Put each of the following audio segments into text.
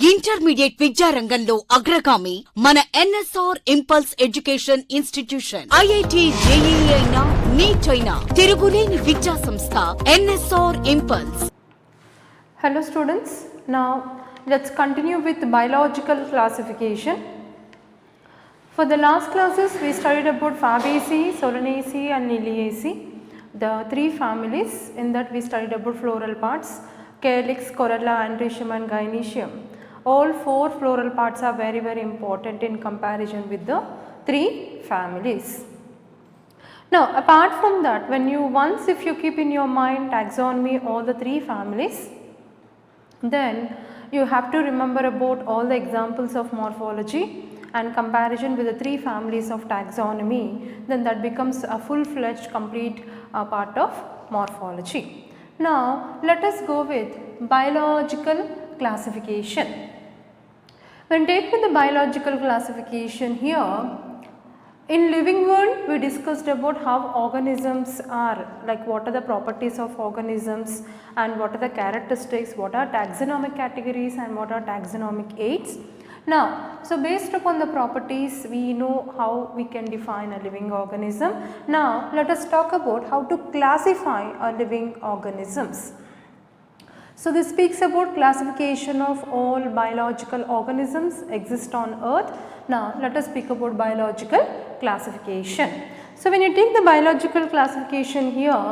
Intermediate విద్యారంగంలో అగ్రగామి మన NSR impulse education institution. IIT JEE అయినా నీట్ అయినా తిరుగులేని విద్యా సంస్థ NSR impulse. Hello students, now let's continue with biological classification. For the last classes we studied about Fabaceae, Solanaceae and Liliaceae, the three families. In that we studied about floral parts, calyx, corolla, androecium and gynoecium. All four floral parts are very important in comparison with the three families. Now apart from that, when you once if you keep in your mind taxonomy all the three families, then you have to remember about all the examples of morphology and comparison with the three families of taxonomy, then that becomes a full-fledged complete part of morphology. Now let us go with biological classification. When taking the biological classification here, in living world we discussed about how organisms are, like what are the properties of organisms and what are the characteristics, what are taxonomic categories and what are taxonomic aids. Now, so based upon the properties we know how we can define a living organism. Now let us talk about how to classify a living organisms. So this speaks about classification of all biological organisms exist on earth. Now let us speak about biological classification. So when you take the biological classification here,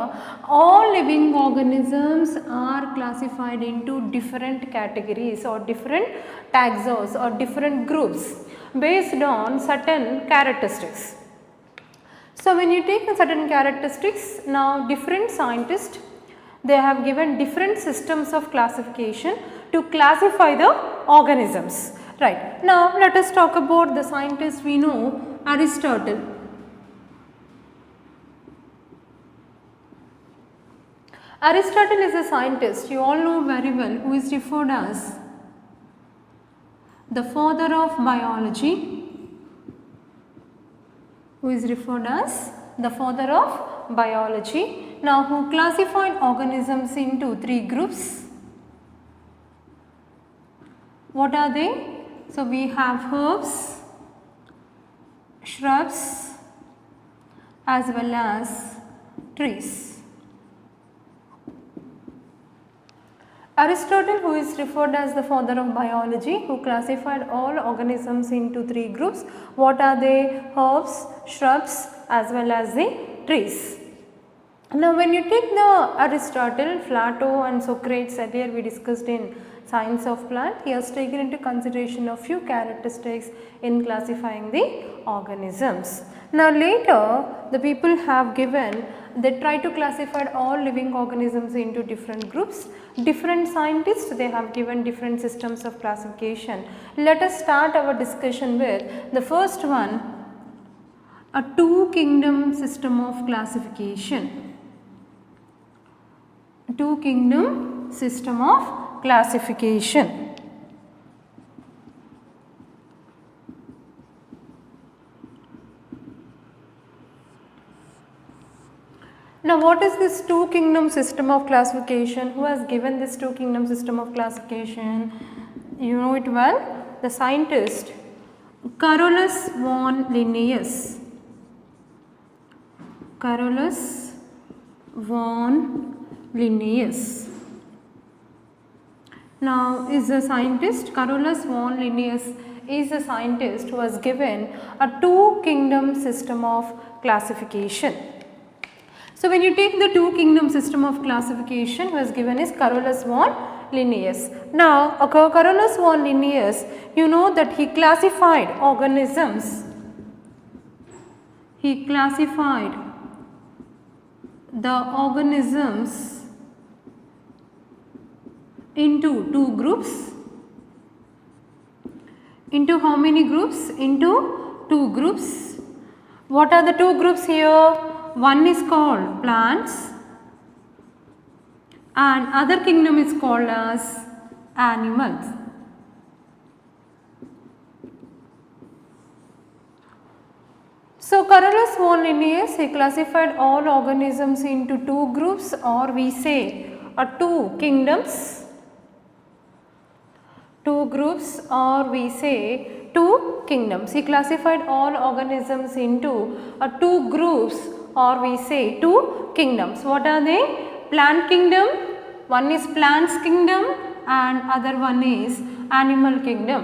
all living organisms are classified into different categories or different taxons or different groups based on certain characteristics. So when you take certain characteristics, now different scientists, they have given different systems of classification to classify the organisms. Right. Now let us talk about the scientists we know. Aristotle. Aristotle is a scientist you all know very well, who is referred as the father of biology, who is referred as the father of biology. Now who classified organisms into three groups. What are they? So we have herbs, shrubs as well as trees. Aristotle, who is referred as the father of biology, who classified all organisms into three groups. What are they? Herbs, shrubs as well as the trees. Now when you take the Aristotle, Plato and Socrates, earlier we discussed in Science of Plant, he has taken into consideration a few characteristics in classifying the organisms. Now later the people have given, they try to classify all living organisms into different groups. Different scientists, they have given different systems of classification. Let us start our discussion with the first one, a two kingdom system of classification. Two kingdom system of classification. Now what is this two kingdom system of classification? Who has given this two kingdom system of classification? You know it well, the scientist Carolus von Linnaeus. Carolus von Linnaeus. Now is a scientist, Carolus von Linnaeus is a scientist who has given a two kingdom system of classification. So when you take the two kingdom system of classification, who has given is Carolus von Linnaeus. Now Carolus von Linnaeus, you know that he classified organisms, he classified the organisms into two groups. Into how many groups? Into two groups. What are the two groups here? One is called plants and other kingdom is called as animals. So Carolus von Linnaeus, he classified all organisms into two groups, or we say two kingdoms. two groups, or we say two kingdoms. He classified all organisms into two groups, or we say two kingdoms. What are they? Plant kingdom, one is plants kingdom and other one is animal kingdom.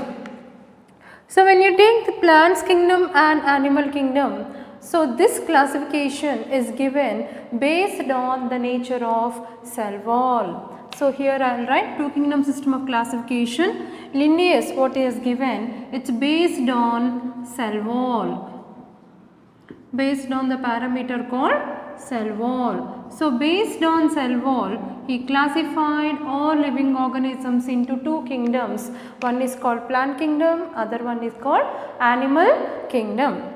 So when you take the plants kingdom and animal kingdom, so this classification is given based on the nature of cell wall. So here I will write two kingdom system of classification. Linnaeus, what he has given, it is based on cell wall, based on the parameter called cell wall. So based on cell wall, he classified all living organisms into two kingdoms. One is called plant kingdom, other one is called animal kingdom.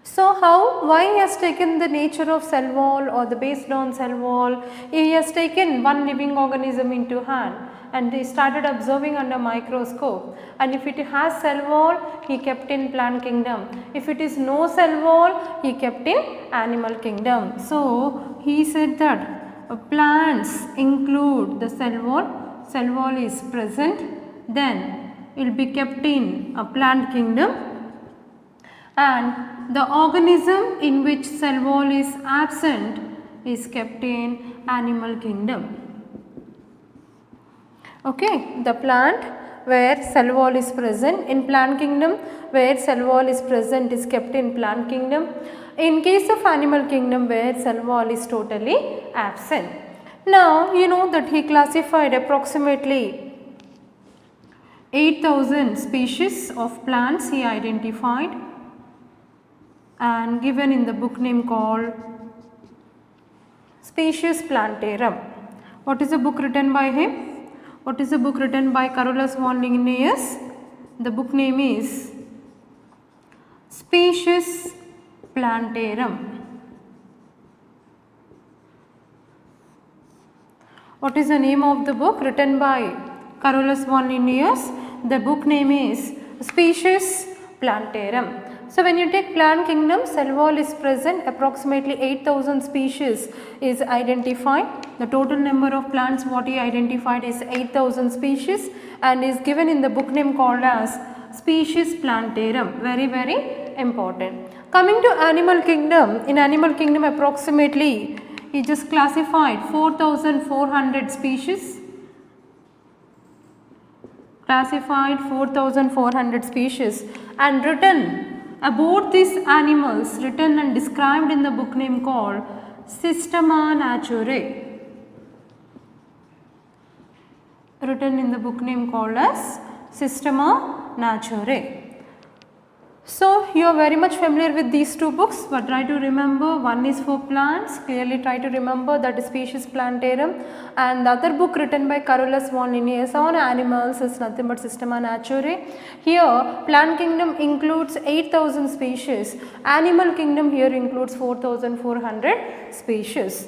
So why he has taken the nature of cell wall or the based on cell wall? He has taken one living organism into hand and he started observing under microscope, and if it has cell wall, he kept in plant kingdom. If it is no cell wall, he kept in animal kingdom. So he said that plants include the cell wall is present, then it will be kept in a plant kingdom, and the organism in which cell wall is absent is kept in animal kingdom. Okay, the plant where cell wall is present in plant kingdom, where cell wall is present is kept in plant kingdom. In case of animal kingdom, where cell wall is totally absent. Now you know that he classified approximately 8,000 species of plants he identified and given in the book name called Species Plantarum. What is the book written by him? What is the book written by Carolus von Linnaeus? The book name is Species Plantarum. What is the name of the book written by Carolus von Linnaeus? The book name is Species Plantarum. So when you take plant kingdom, cell wall is present, approximately 8,000 species is identified. The total number of plants what he identified is 8,000 species and is given in the book name called as Species Plantarum. Very, very important. Coming to animal kingdom, in animal kingdom approximately he just classified 4,400 species. Classified 4,400 species and written about these animals, written and described in the book name called Systema Naturae. Written in the book name called as Systema Naturae. So you are very much familiar with these two books, but try to remember, one is for plants, clearly try to remember that is Species Plantarum, and the other book written by Carolus von Linnaeus on animals is nothing but Systema Naturae. Here plant kingdom includes 8,000 species, animal kingdom here includes 4,400 species.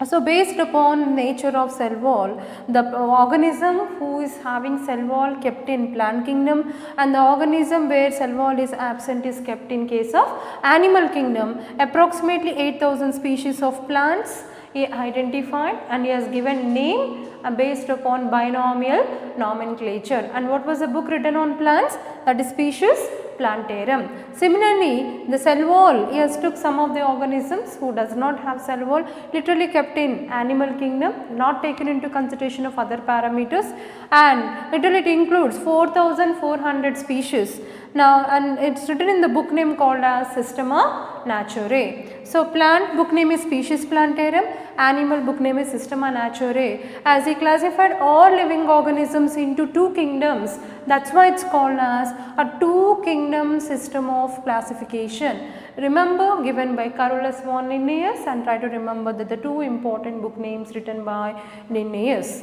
So based upon nature of cell wall, the organism who is having cell wall kept in plant kingdom and the organism where cell wall is absent is kept in case of animal kingdom. Approximately 8,000 species of plants he identified and he has given name based upon binomial nomenclature. And what was the book written on plants? That is Species Plantarum. Similarly, the cell wall, he has took some of the organisms who does not have cell wall, literally kept in animal kingdom, not taken into consideration of other parameters, and literally it includes 4,400 species. Now, and it is written in the book name called as Systema Naturae. So, plant book name is Species Plantarum, animal book name is Systema Naturae. As he classified all living organisms into two kingdoms, that is why it is called as a two kingdom system of classification. Remember, given by Carolus von Linnaeus, and try to remember that the two important book names written by Linnaeus.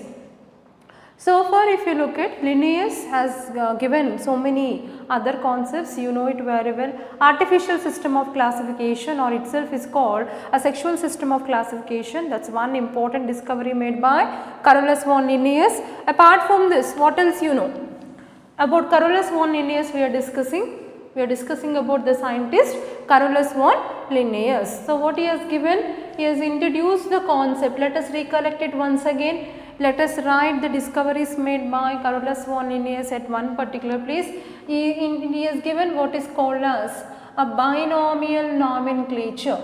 So far if you look at, Linnaeus has given so many other concepts, you know it very well. Artificial system of classification or itself is called a sexual system of classification. That is one important discovery made by Carolus von Linnaeus. Apart from this, what else you know? About Carolus von Linnaeus we are discussing about the scientist Carolus von Linnaeus. So what he has given? He has introduced the concept. Let us recollect it once again. let us write the discoveries made by Carolus von Linnaeus at one particular place. He has given what is called as a binomial nomenclature.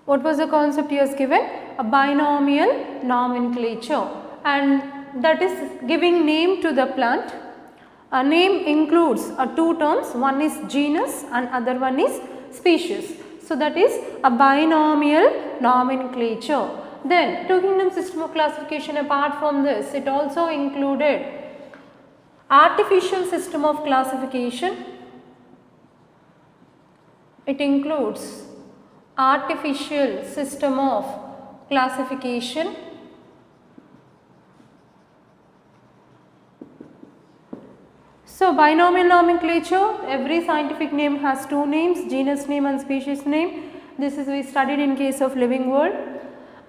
What was the concept he has given? A binomial nomenclature, and that is giving name to the plant. A name includes two terms, one is genus and other one is species. So, that is a binomial nomenclature. Then two kingdom system of classification, apart from this, it also included artificial system of classification. It includes artificial system of classification. So, binomial nomenclature, every scientific name has two names, genus name and species name. This is we studied in case of living world.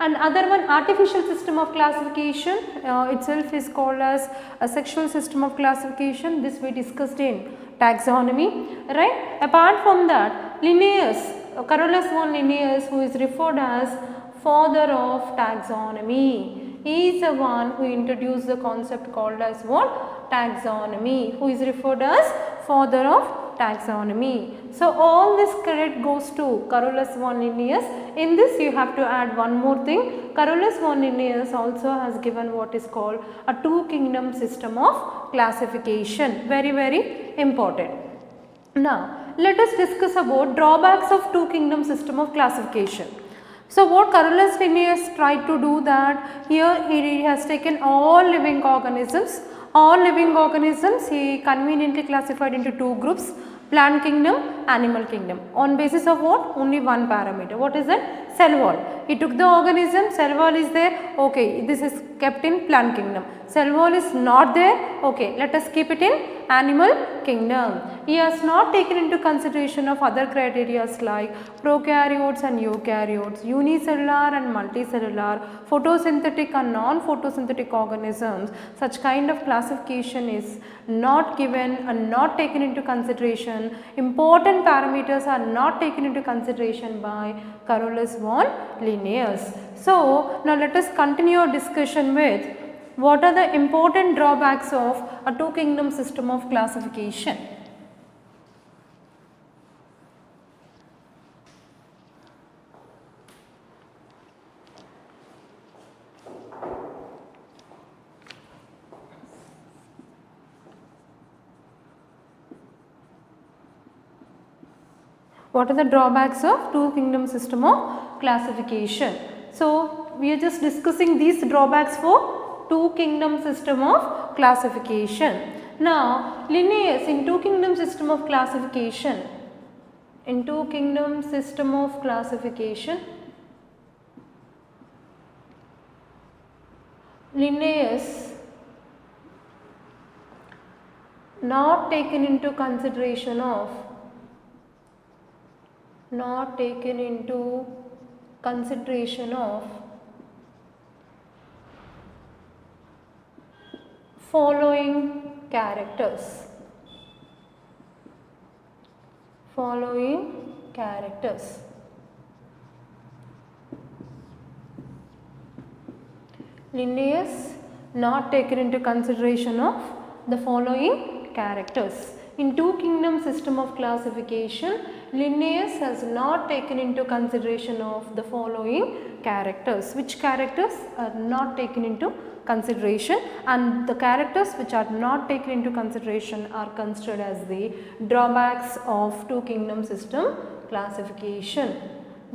And other one, artificial system of classification itself is called as a sexual system of classification. This we discussed in taxonomy, right. Apart from that, Linnaeus, Carolus von Linnaeus, who is referred as father of taxonomy, he is the one who introduced the concept called as what? Taxonomy, who is referred as father of taxonomy. So, all this credit goes to Carolus von Linnaeus. In this you have to add one more thing. Carolus von Linnaeus also has given what is called a two kingdom system of classification, very very important. Now, let us discuss about drawbacks of two kingdom system of classification. So, what Carolus Linnaeus tried to do that here he has taken all living organisms. All living organisms he conveniently classified into two groups, plant kingdom, animal kingdom, on basis of what? Only one parameter. What is that? Cell wall. He took the organism, cell wall is there, okay, this is kept in plant kingdom. Cell wall is not there, okay, let us keep it in animal kingdom. He has not taken into consideration of other criteria like prokaryotes and eukaryotes, unicellular and multicellular, photosynthetic and non-photosynthetic organisms. Such kind of classification is not given and not taken into consideration. Important parameters are not taken into consideration by Carolus von Linnaeus. So, now let us continue our discussion with what are the important drawbacks of a two kingdom system of classification. What are the drawbacks of two kingdom system of classification? So, we are just discussing these drawbacks for two kingdom system of classification. Now, Linnaeus in two kingdom system of classification, Linnaeus not taken into consideration of following characters. Linnaeus not taken into consideration of the following characters. In two kingdom system of classification, Linnaeus has not taken into consideration of the following characters. Which characters are not taken into consideration, and the characters which are not taken into consideration are considered as the drawbacks of two kingdom system classification.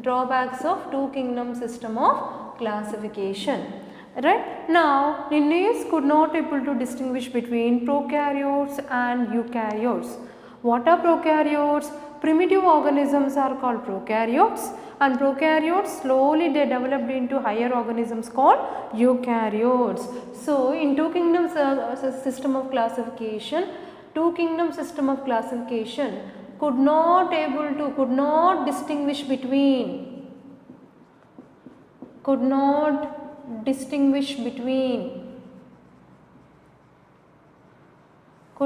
Drawbacks of two kingdom system of classification. Right. Now, Linnaeus could not able to distinguish between prokaryotes and eukaryotes. What are prokaryotes? Primitive organisms are called prokaryotes, and prokaryotes slowly they developed into higher organisms called eukaryotes. So, in two kingdoms system of classification, could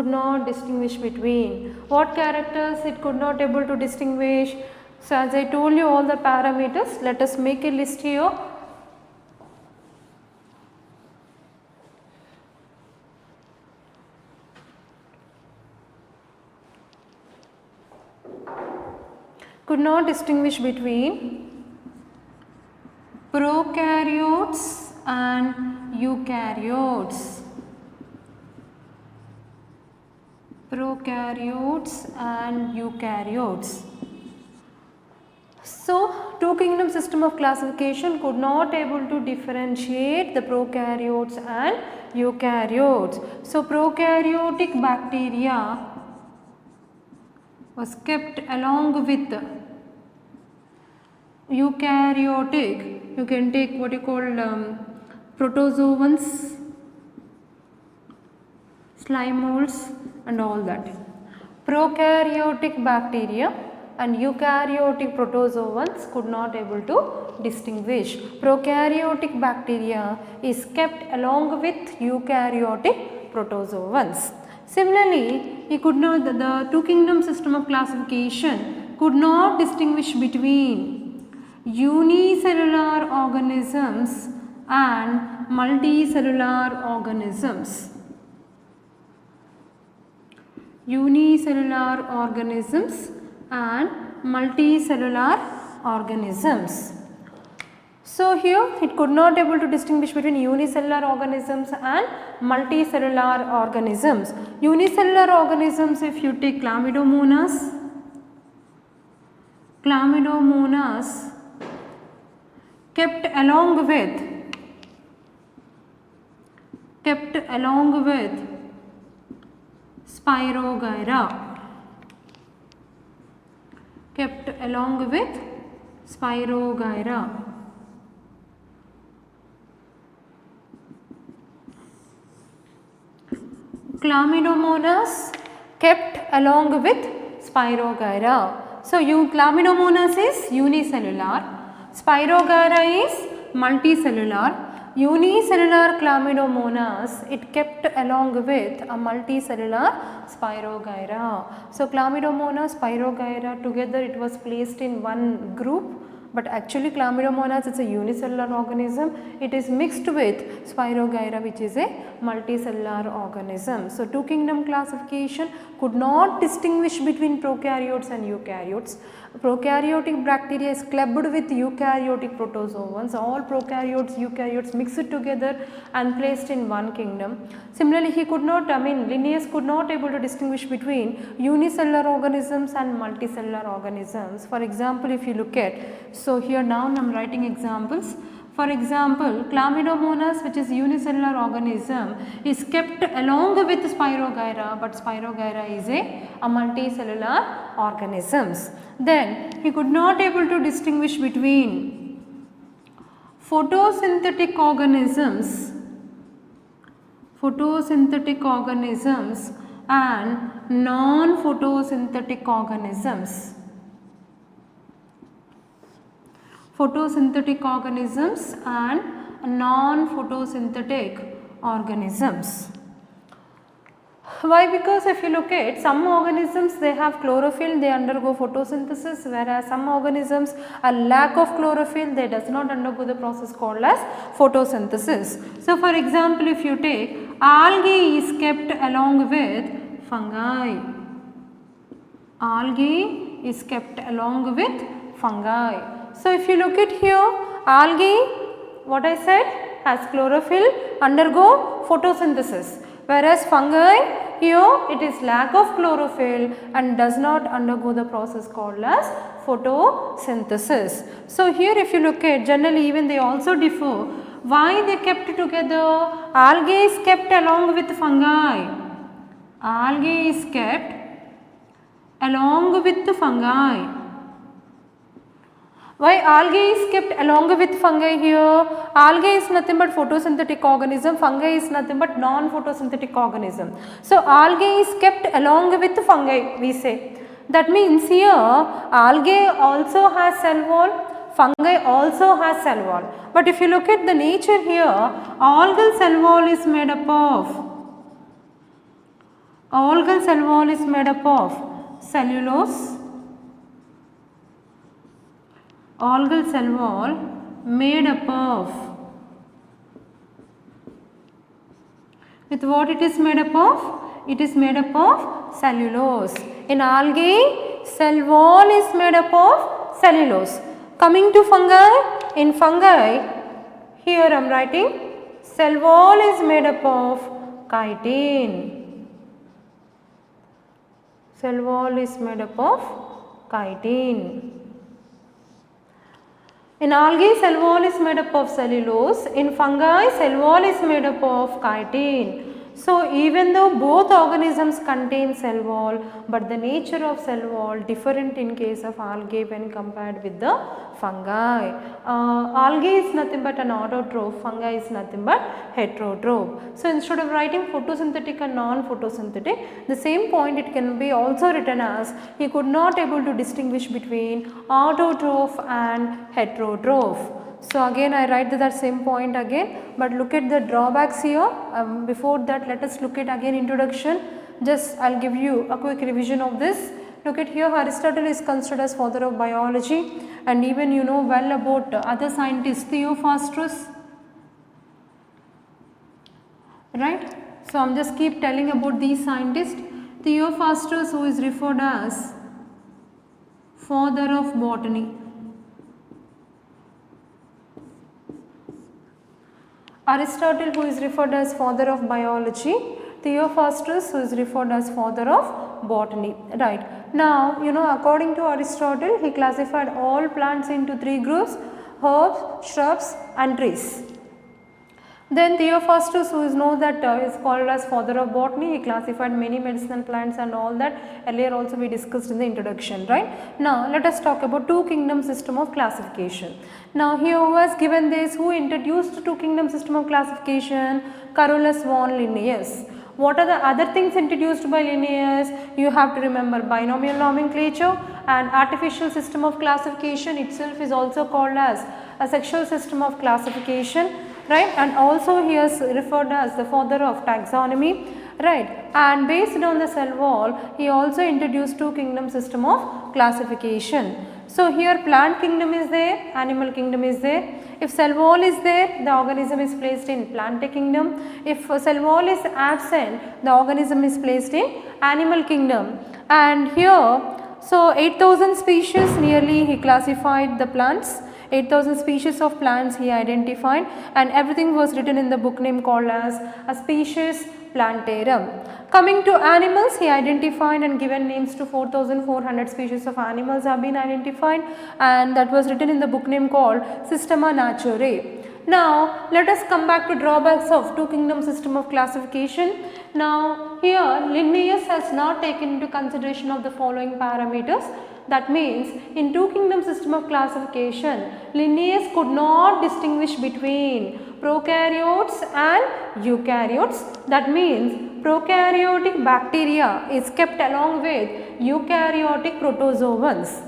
not distinguish between what characters it could not able to distinguish? So as I told you all the parameters, let us make a list here. Could not distinguish between prokaryotes and eukaryotes. Prokaryotes and eukaryotes. So, two kingdom system of classification could not able to differentiate the prokaryotes and eukaryotes. So, prokaryotic bacteria was kept along with eukaryotic, you can take what you call protozoans, slime molds and all that. Prokaryotic bacteria and eukaryotic protozoans could not able to distinguish. Prokaryotic bacteria is kept along with eukaryotic protozoans. Similarly, he could not, the two kingdom system of classification could not distinguish between unicellular organisms and multicellular organisms. Unicellular organisms and multicellular organisms. So here it could not able to distinguish between unicellular organisms and multicellular organisms. Unicellular organisms, if you take Chlamydomonas kept along with Spirogyra. Kept along with Spirogyra. Chlamydomonas kept along with Spirogyra. So, Chlamydomonas is unicellular, Spirogyra is multicellular. Unicellular Chlamydomonas, it kept along with a multicellular Spirogyra. So, Chlamydomonas, Spirogyra together it was placed in one group, but actually Chlamydomonas is a unicellular organism. It is mixed with Spirogyra, which is a multicellular organism. So, two kingdom classification could not distinguish between prokaryotes and eukaryotes. Prokaryotic bacteria is clubbed with eukaryotic protozoans. All prokaryotes, eukaryotes mixed together and placed in one kingdom. Similarly, he could not, Linnaeus could not able to distinguish between unicellular organisms and multicellular organisms. For example, if you look at, so here now I am writing examples. For example, Chlamydomonas, which is unicellular organism, is kept along with Spirogyra, but Spirogyra is a multicellular organisms. Then he could not able to distinguish between photosynthetic organisms and non-photosynthetic organisms. Photosynthetic organisms and non-photosynthetic organisms. Why? Because if you look at some organisms, they have chlorophyll, they undergo photosynthesis, whereas some organisms a lack of chlorophyll, they does not undergo the process called as photosynthesis. So, for example, if you take algae is kept along with fungi. Algae is kept along with fungi. So, if you look at here, algae, what I said, has chlorophyll, undergo photosynthesis, whereas fungi, here it is lack of chlorophyll and does not undergo the process called as photosynthesis. So, here if you look at, generally even they also differ. Why they kept together? Algae is kept along with fungi. Algae is kept along with the fungi. Why algae is kept along with fungi here? Algae is nothing but photosynthetic organism, fungi is nothing but non-photosynthetic organism. So, algae is kept along with fungi, we say. That means here algae also has cell wall, fungi also has cell wall. But if you look at the nature here, algal cell wall is made up of cellulose, algal cell wall made up of, with what it is made up of? It is made up of cellulose. In algae, cell wall is made up of cellulose. Coming to fungi, in fungi, here I am writing cell wall is made up of chitin. Cell wall is made up of chitin. In algae, cell wall is made up of cellulose. In fungi, cell wall is made up of chitin. So, even though both organisms contain cell wall, but the nature of cell wall different in case of algae when compared with the fungi. Algae is nothing but an autotroph, fungi is nothing but heterotroph. So, instead of writing photosynthetic and non-photosynthetic, the same point it can be also written as he could not able to distinguish between autotroph and heterotroph. So, again I write that same point again, but look at the drawbacks here. Before that, let us look at again introduction. Just I will give you a quick revision of this. Look at here, Aristotle is considered as father of biology, and even you know well about other scientists, Theophrastus, right. So, I am just keep telling about these scientists. Theophrastus, who is referred as father of botany. Aristotle, who is referred as father of biology, Theophrastus, who is referred as father of botany, right. Now, you know, according to Aristotle, he classified all plants into 3 groups: herbs, shrubs and trees. Then Theophrastus, who is known that is called as father of botany, he classified many medicinal plants and all that. Earlier also we discussed in the introduction, right. Now, let us talk about two kingdom system of classification. Now, here who has given this, who introduced two kingdom system of classification? Carolus von Linnaeus. What are the other things introduced by Linnaeus? You have to remember binomial nomenclature and artificial system of classification itself is also called as a sexual system of classification, right, and also he is referred as the father of taxonomy, right, and based on the cell wall he also introduced two kingdom system of classification. So, here plant kingdom is there, animal kingdom is there. If cell wall is there, the organism is placed in plant kingdom. If cell wall is absent, the organism is placed in animal kingdom. And here, so 8,000 species nearly he classified the plants. 8,000 species of plants he identified, and everything was written in the book name called as a Species Plantarum. Coming to animals, he identified and given names to 4,400 species of animals have been identified, and that was written in the book name called Systema Naturae. Now, let us come back to drawbacks of two kingdom system of classification. Now, here Linnaeus has not taken into consideration of the following parameters. That means, in two kingdom system of classification, Linnaeus could not distinguish between prokaryotes and eukaryotes. That means, prokaryotic bacteria is kept along with eukaryotic protozoans.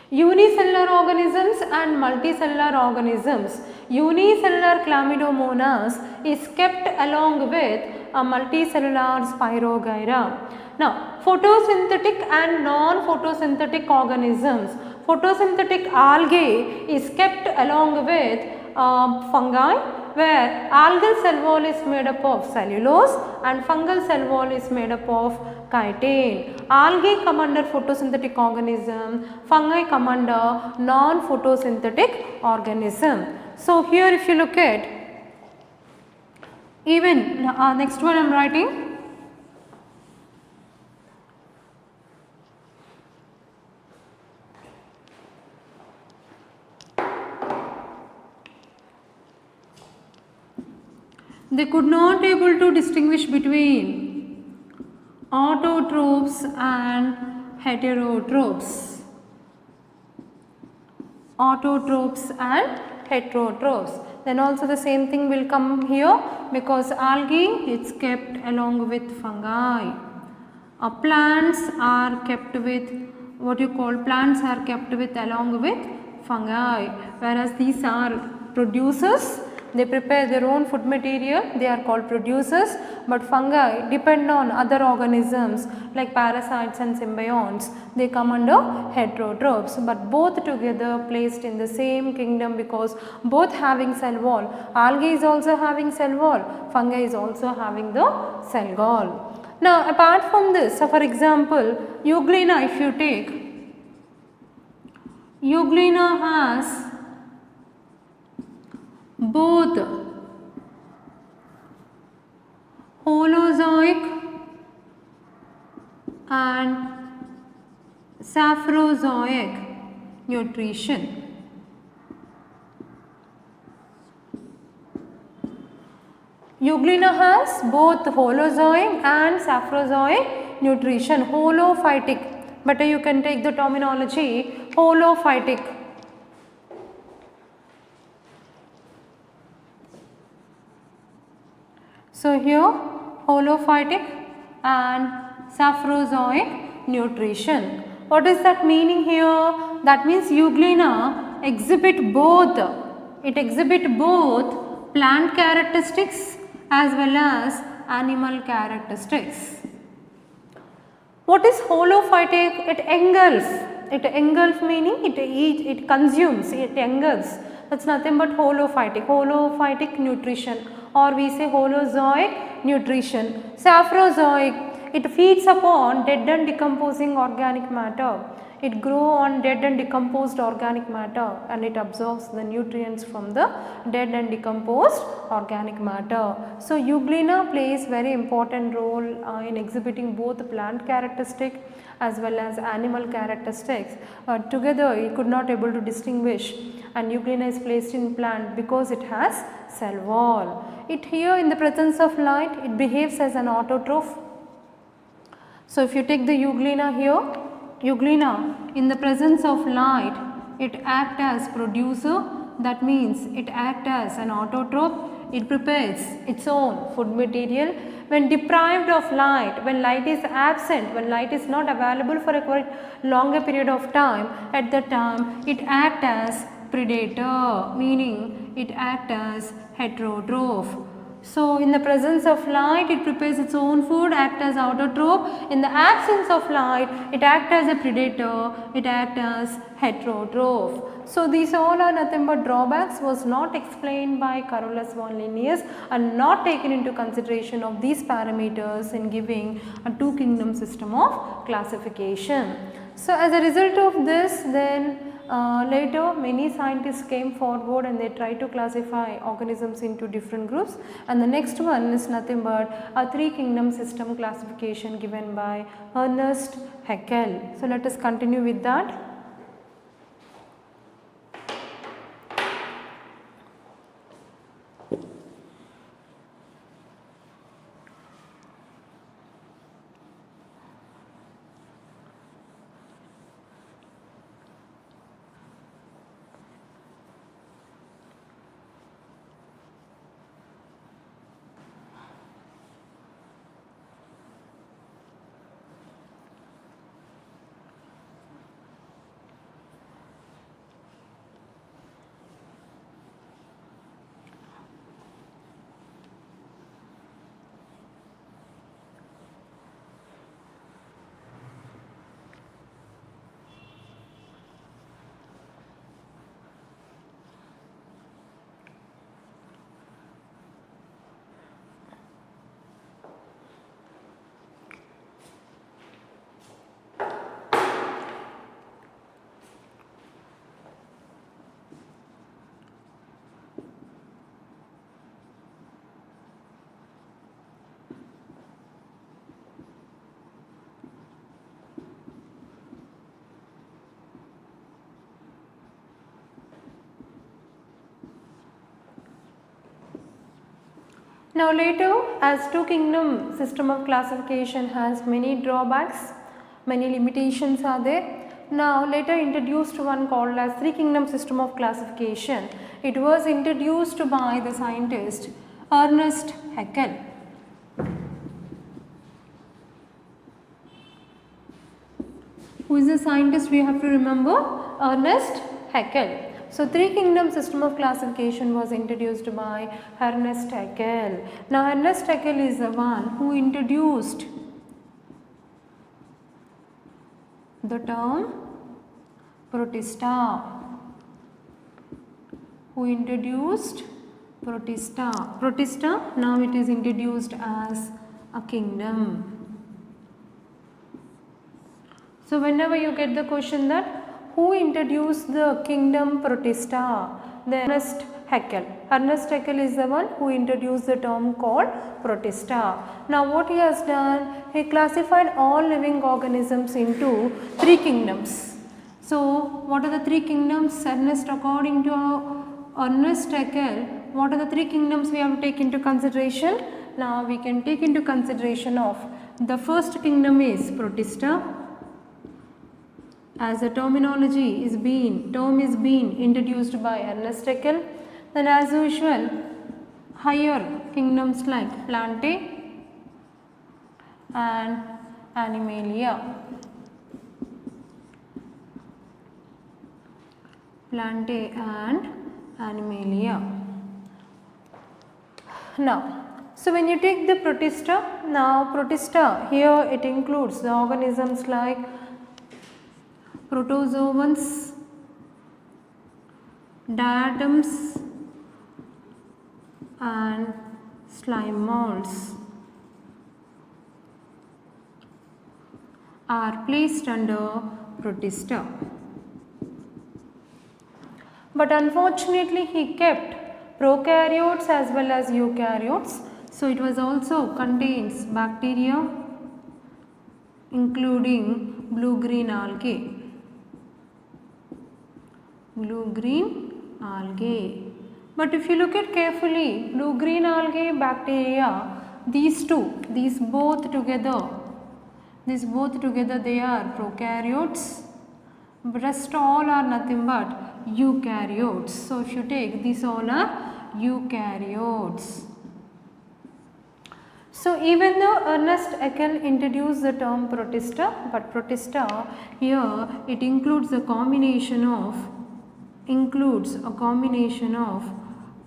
Unicellular organisms and multicellular organisms. Unicellular Chlamydomonas is kept along with a multicellular Spirogyra. Now, photosynthetic and non-photosynthetic organisms. Photosynthetic algae is kept along with fungi, where algal cell wall is made up of cellulose and fungal cell wall is made up of chitin. Algae come under photosynthetic organism, fungi come under non-photosynthetic organism. So, here if you look at even next one I am writing. They could not able to distinguish between autotrophs and heterotrophs. Autotrophs and heterotrophs. Then also the same thing will come here, because algae is kept along with fungi. Plants are kept with what you call plants are kept with along with fungi, whereas these are producers They prepare their own food material, they are called producers, but fungi depend on other organisms like parasites and symbionts. They come under heterotrophs, but both together placed in the same kingdom because both having cell wall. Algae is also having cell wall, fungi is also having the cell wall. Now apart from this, so for example, Euglena, if you take, Euglena has both Holozoic and Saprozoic nutrition. Euglena has both Holozoic and Saprozoic nutrition, holophytic, but you can take the terminology holophytic. So here holophytic and Saprozoic nutrition. What is that meaning here? That means Euglena exhibit both, it exhibit both plant characteristics as well as animal characteristics. What is holophytic? It engulf meaning it consumes, it engulfs. That's nothing but holophytic nutrition, or we say holozoic nutrition. Saprozoic, it feeds upon dead and decomposing organic matter. It grows on dead and decomposed organic matter and it absorbs the nutrients from the dead and decomposed organic matter. So Euglena plays very important role in exhibiting both plant characteristic as well as animal characteristics. Together it could not able to distinguish, and Euglena is placed in plant because it has cell wall. It here in the presence of light, it behaves as an autotroph. So if you take the Euglena here, Euglena in the presence of light, it acts as producer, that means it acts as an autotroph. It prepares its own food material. When deprived of light, when light is absent, when light is not available for a quite longer period of time, at that time it acts as predator, meaning it acts as heterotroph. So in the presence of light, it prepares its own food, acts as autotroph. In the absence of light, it acts as a predator, it acts as heterotroph. So these all are nothing but drawbacks, was not explained by Carolus von Linnaeus and not taken into consideration of these parameters in giving a two kingdom system of classification. So as a result of this, then later many scientists came forward and they tried to classify organisms into different groups, and the next one is nothing but a three kingdom system classification given by Ernst Haeckel. So let us continue with that. Now later, as two kingdom system of classification has many drawbacks, many limitations are there. Now later introduced one called as three kingdom system of classification. It was introduced by the scientist Ernst Haeckel. Who is the scientist we have to remember? Ernst Haeckel. So three kingdom system of classification was introduced by Ernest Haeckel. Now Ernest Haeckel is the one who introduced the term Protista. Who introduced Protista. Protista, now it is introduced as a kingdom. So whenever you get the question that who introduced the kingdom Protista, then Ernest Haeckel. Ernest Haeckel is the one who introduced the term called Protista. Now what he has done, he classified all living organisms into three kingdoms. So what are the three kingdoms? According to Ernest Haeckel, what are the three kingdoms we have to take into consideration? Now we can take into consideration of the first kingdom is Protista, as the term is being introduced by Ernest Haeckel. Then as usual, higher kingdoms like Plantae and Animalia. Plantae and Animalia. Now, so when you take the Protista, now Protista here it includes the organisms like protozoans, diatoms and slime molds are placed under Protista. But unfortunately he kept prokaryotes as well as eukaryotes. So it was also contains bacteria including blue-green algae. Blue-green algae. But if you look at carefully, blue-green algae, bacteria, these both together they are prokaryotes. Rest all are nothing but eukaryotes. So if you take these all are eukaryotes. So even though Ernest Haeckel introduced the term Protista, but Protista here it includes a combination of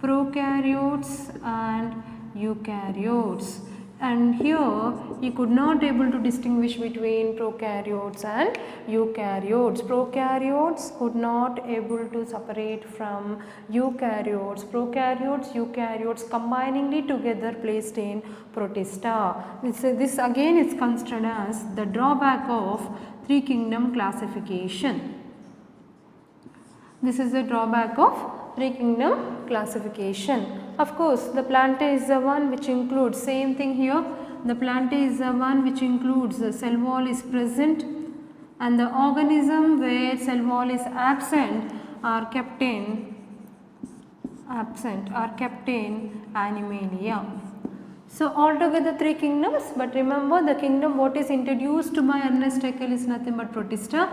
prokaryotes and eukaryotes. And here he could not able to distinguish between prokaryotes and eukaryotes. Prokaryotes could not able to separate from eukaryotes. Prokaryotes, eukaryotes combiningly together placed in Protista. This again is considered as the drawback of three kingdom classification. This is the drawback of three kingdom classification. Of course, the Plantae is the one which includes same thing here. The Plantae is the one which includes the cell wall is present and the organism where cell wall is absent are kept in Animalia. So altogether three kingdoms, but remember the kingdom what is introduced by Ernest Haeckel is nothing but Protista.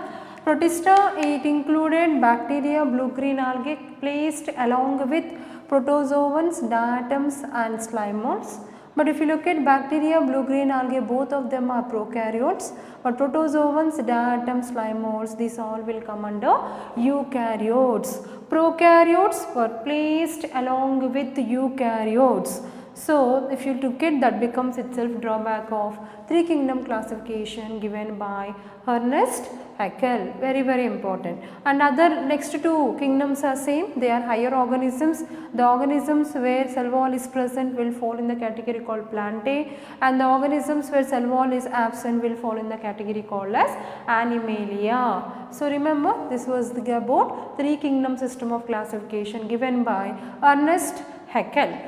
Protista it included bacteria, blue-green algae placed along with protozoans, diatoms and slime molds. But if you look at bacteria, blue-green algae, both of them are prokaryotes, but protozoans, diatoms, slime molds, these all will come under eukaryotes. Prokaryotes were placed along with eukaryotes. So if you look at that becomes itself drawback of three kingdom classification given by Ernest Haeckel, very important. And other next two kingdoms are same, they are higher organisms. The organisms where cell wall is present will fall in the category called Plantae, and the organisms where cell wall is absent will fall in the category called as Animalia. So remember this was about three kingdom system of classification given by Ernest Haeckel.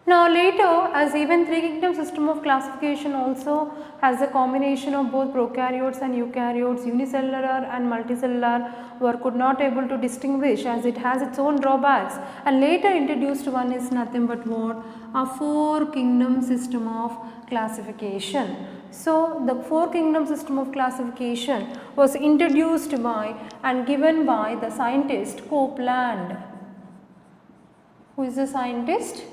Now later, as even three kingdom system of classification also has a combination of both prokaryotes and eukaryotes, unicellular and multicellular were could not able to distinguish as it has its own drawbacks, and later introduced one is nothing but what? A four kingdom system of classification. So the four kingdom system of classification was introduced by and given by the scientist Copeland. Who is the scientist?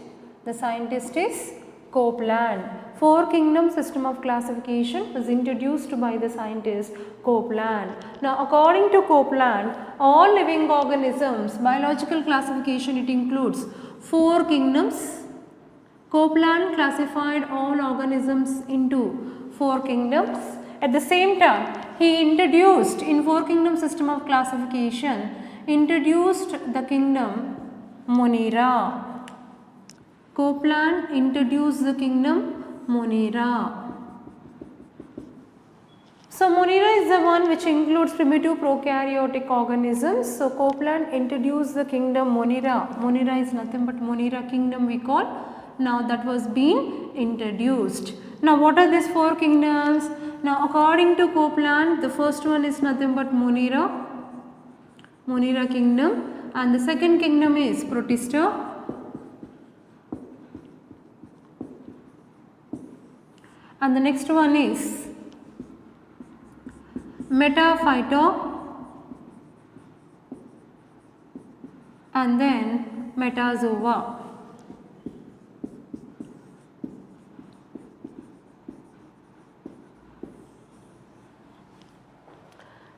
The scientist is Copeland. Four kingdom system of classification was introduced by the scientist Copeland. Now according to Copeland, all living organisms, biological classification, it includes four kingdoms. Copeland classified all organisms into four kingdoms. At the same time, he introduced in four kingdom system of classification, introduced the kingdom Monera. Copeland introduced the kingdom Monera. So Monera is the one which includes primitive prokaryotic organisms. So Copeland introduced the kingdom Monera. Monera is nothing but Monera kingdom we call. Now that was being introduced. Now what are these four kingdoms? Now according to Copeland, the first one is nothing but Monera, Monera kingdom, and the second kingdom is Protista. And the next one is Metaphyta, and then Metazoa.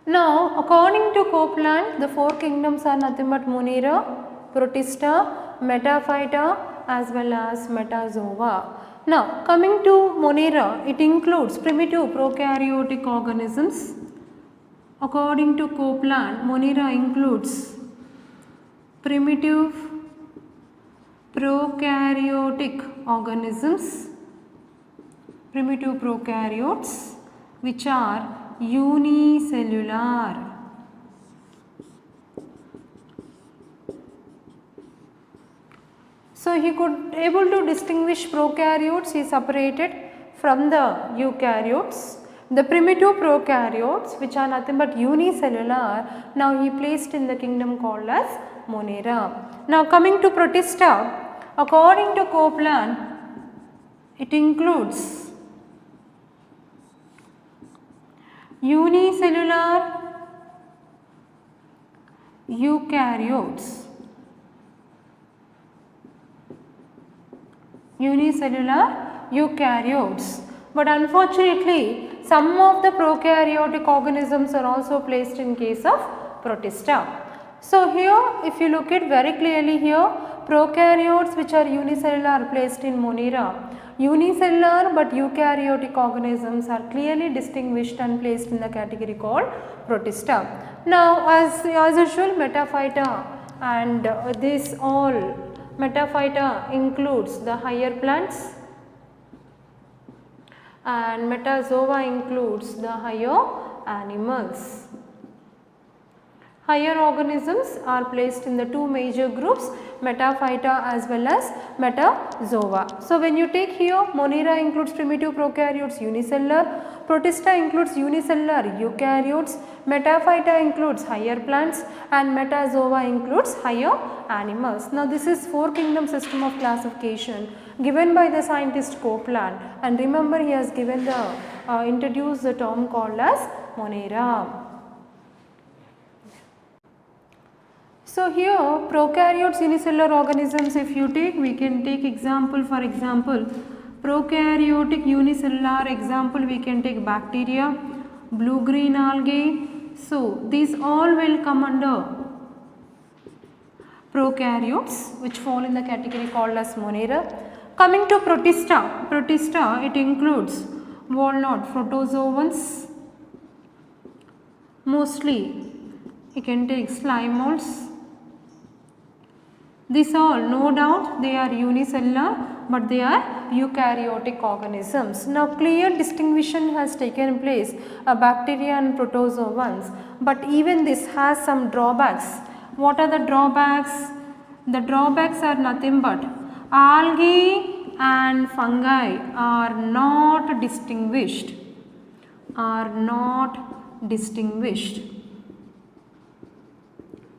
Now according to Copeland, the four kingdoms are nothing but Monera, Protista, Metaphyta as well as Metazoa. Now coming to Monera, it includes primitive prokaryotic organisms. According to Copeland, Monera includes primitive prokaryotic organisms, primitive prokaryotes which are unicellular. So he could able to distinguish prokaryotes, he separated from the eukaryotes. The primitive prokaryotes which are nothing but unicellular, now he placed in the kingdom called as Monera. Now coming to Protista, according to Copeland, it includes unicellular eukaryotes. Unicellular eukaryotes. But unfortunately, some of the prokaryotic organisms are also placed in case of Protista. So here if you look at very clearly here, prokaryotes which are unicellular are placed in Monera. Unicellular but eukaryotic organisms are clearly distinguished and placed in the category called Protista. Now as usual, Metaphyta and this all Metaphyta includes the higher plants and Metazoa includes the higher animals. Higher organisms are placed in the two major groups, Metaphyta as well as Metazoa. So when you take here, Monera includes primitive prokaryotes unicellular, Protista includes unicellular eukaryotes, Metaphyta includes higher plants and Metazoa includes higher animals. Now this is four kingdom system of classification given by the scientist Copeland, and remember he has given the introduced the term called as Monera. So here prokaryotes unicellular organisms, if you take, we can take example, for example prokaryotic unicellular example, we can take bacteria, blue green algae. So these all will come under prokaryotes which fall in the category called as Monera. Coming to Protista, Protista it includes walnut protozoans, mostly you can take slime molds. These all, no doubt they are unicellular but they are eukaryotic organisms. Now clear distinction has taken place of bacteria and protozoans, but even this has some drawbacks. What are the drawbacks? The drawbacks are nothing but algae and fungi are not distinguished.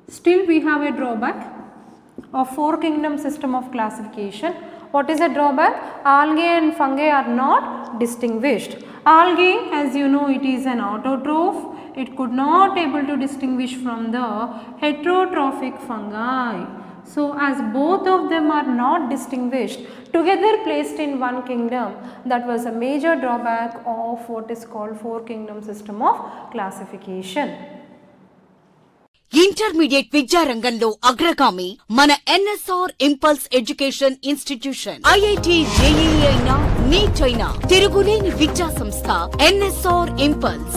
Still we have a drawback of four kingdom system of classification. What is a drawback? Algae and fungi are not distinguished. Algae, as you know, it is an autotroph. It could not able to distinguish from the heterotrophic fungi. So as both of them are not distinguished, together placed in one kingdom, that was a major drawback of what is called four kingdom system of classification. Intermediate విద్యారంగంలో అగ్రగామి మన NSR impulse education institution. IIT JEE అయినా neat అయినా తిరుగులేని విద్యా సంస్థ NSR impulse.